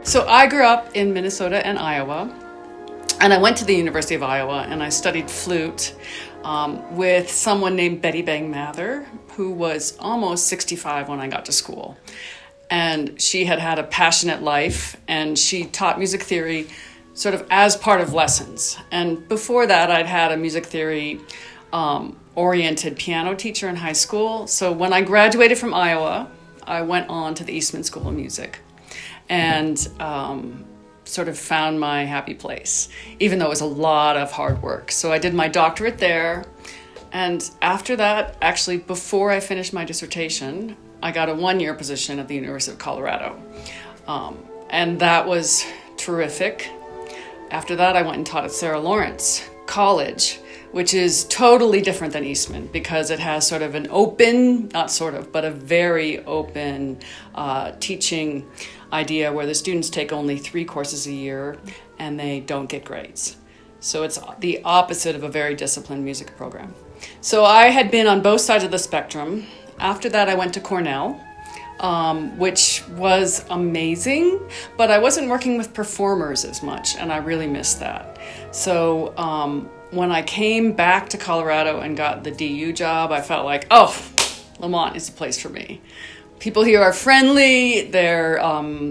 So I grew up in Minnesota and Iowa, and I went to the University of Iowa and I studied flute with someone named Betty Bang Mather, who was almost 65 when I got to school. And she had had a passionate life, and she taught music theory sort of as part of lessons. And before that, I'd had a music theory oriented piano teacher in high school. So when I graduated from Iowa, I went on to the Eastman School of Music and sort of found my happy place, even though it was a lot of hard work. So I did my doctorate there. And after that, actually, before I finished my dissertation, I got a one-year position at the University of Colorado. And that was terrific. After that, I went and taught at Sarah Lawrence College, which is totally different than Eastman because it has sort of an open, not sort of, but a very open teaching idea where the students take only 3 courses a year and they don't get grades. So it's the opposite of a very disciplined music program. So I had been on both sides of the spectrum. After that, I went to Cornell, which was amazing, but I wasn't working with performers as much, and I really missed that. So when I came back to Colorado and got the DU job, I felt like, oh, Lamont is the place for me. People here are friendly, they're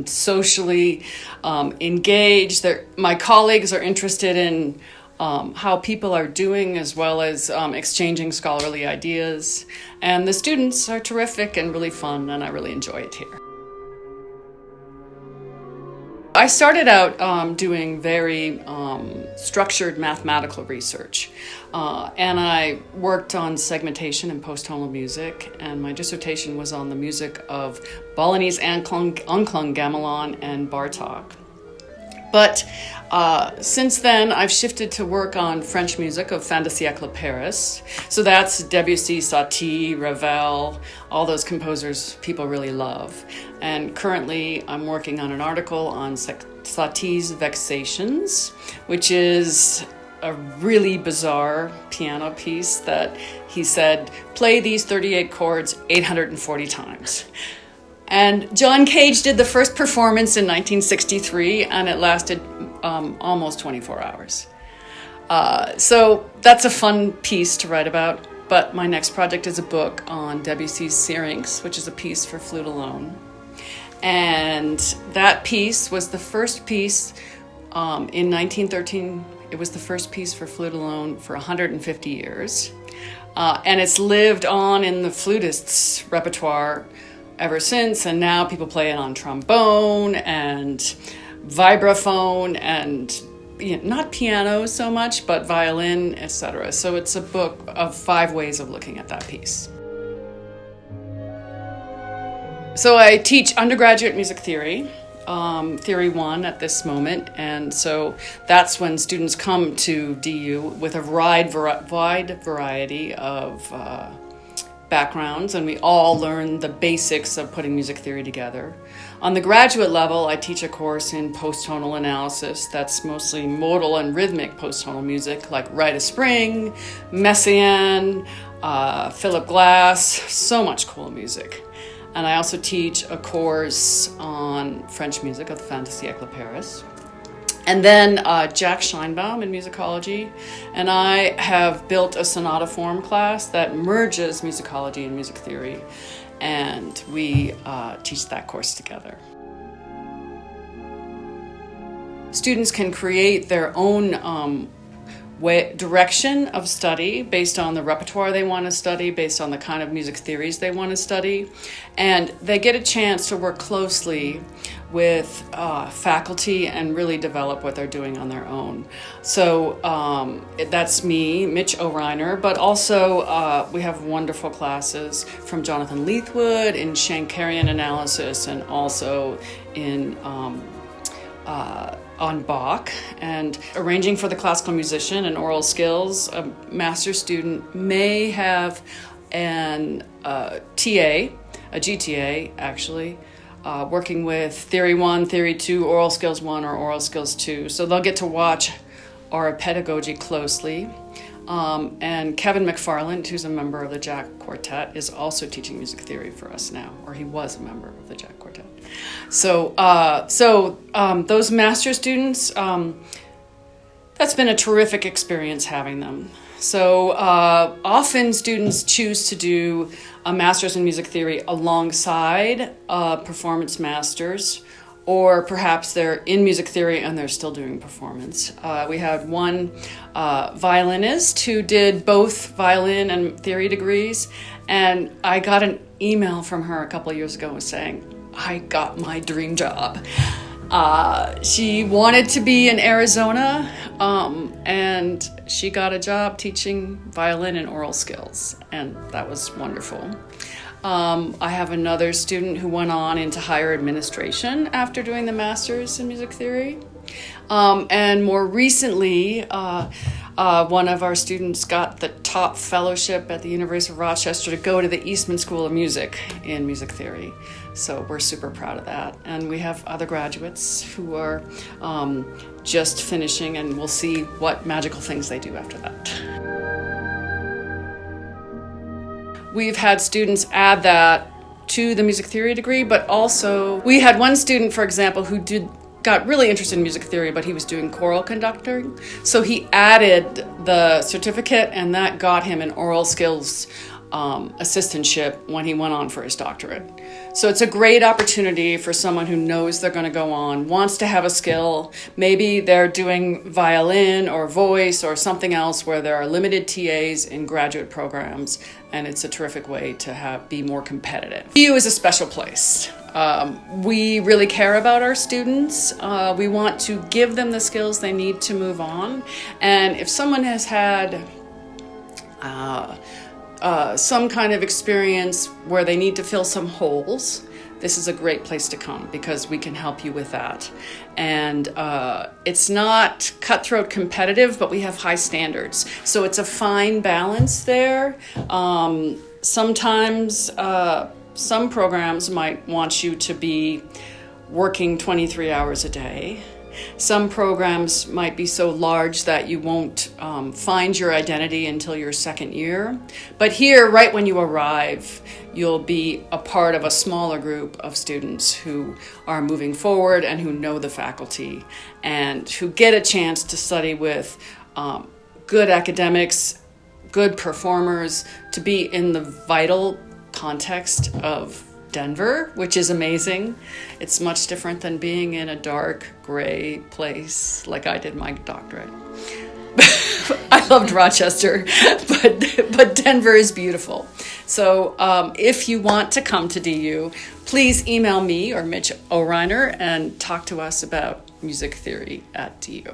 socially engaged, my colleagues are interested in how people are doing as well as exchanging scholarly ideas. And the students are terrific and really fun, and I really enjoy it here. I started out doing very structured mathematical research, and I worked on segmentation and post-tonal music, and my dissertation was on the music of Balinese Anklung Gamelan and Bartok. But since then, I've shifted to work on French music of fin de siècle Paris. So that's Debussy, Satie, Ravel, all those composers people really love. And currently, I'm working on an article on Satie's Vexations, which is a really bizarre piano piece that he said, play these 38 chords 840 times. And John Cage did the first performance in 1963, and it lasted almost 24 hours. So that's a fun piece to write about. But my next project is a book on Debussy's Syrinx, which is a piece for flute alone. And that piece was the first piece in 1913. It was the first piece for flute alone for 150 years. And it's lived on in the flutists' repertoire ever since, and now people play it on trombone and vibraphone and not piano so much, but violin, etc. So it's a book of 5 ways of looking at that piece. So I teach undergraduate music theory, Theory 1 at this moment, and so that's when students come to DU with a wide variety of backgrounds, and we all learn the basics of putting music theory together. On the graduate level, I teach a course in post-tonal analysis that's mostly modal and rhythmic post-tonal music, like Rite of Spring, Messiaen, Philip Glass, so much cool music. And I also teach a course on French music of the fin de siècle Paris. And then Jack Scheinbaum in musicology, and I have built a sonata form class that merges musicology and music theory, and we teach that course together. Students can create their own direction of study based on the repertoire they want to study, based on the kind of music theories they want to study, and they get a chance to work closely with faculty and really develop what they're doing on their own. So that's me, Mitch O'Reiner, but also we have wonderful classes from Jonathan Leithwood in Shankarian analysis and also in on Bach, and arranging for the classical musician and oral skills. A master's student may have an TA, a GTA actually, working with Theory 1, Theory 2, Oral Skills 1, or Oral Skills 2. So they'll get to watch our pedagogy closely. And Kevin McFarland, who's a member of the Jack Quartet, is also teaching music theory for us now, or he was a member of the Jack Quartet. So those master students, that's been a terrific experience having them. So often students choose to do a master's in music theory alongside a performance master's, or perhaps they're in music theory and they're still doing performance. We had one violinist who did both violin and theory degrees, and I got an email from her a couple of years ago saying, I got my dream job. She wanted to be in Arizona, and she got a job teaching violin and oral skills, and that was wonderful. I have another student who went on into higher administration after doing the master's in music theory. And more recently, one of our students got the top fellowship at the University of Rochester to go to the Eastman School of Music in music theory. So we're super proud of that. And we have other graduates who are just finishing, and we'll see what magical things they do after that. We've had students add that to the music theory degree, but also we had one student, for example, who got really interested in music theory, but he was doing choral conducting. So he added the certificate, and that got him an oral skills assistantship when he went on for his doctorate. So it's a great opportunity for someone who knows they're going to go on, wants to have a skill. Maybe they're doing violin or voice or something else where there are limited TAs in graduate programs, and it's a terrific way to be more competitive. BU is a special place. We really care about our students. We want to give them the skills they need to move on. And if someone has had some kind of experience where they need to fill some holes, this is a great place to come because we can help you with that. And it's not cutthroat competitive, but we have high standards. So it's a fine balance there. Sometimes some programs might want you to be working 23 hours a day. Some programs might be so large that you won't find your identity until your second year. But here, right when you arrive, you'll be a part of a smaller group of students who are moving forward and who know the faculty and who get a chance to study with good academics, good performers, to be in the vital context of Denver, which is amazing. It's much different than being in a dark, gray place like I did my doctorate. I loved Rochester, but Denver is beautiful. So if you want to come to DU, please email me or Mitch O'Reiner and talk to us about music theory at DU.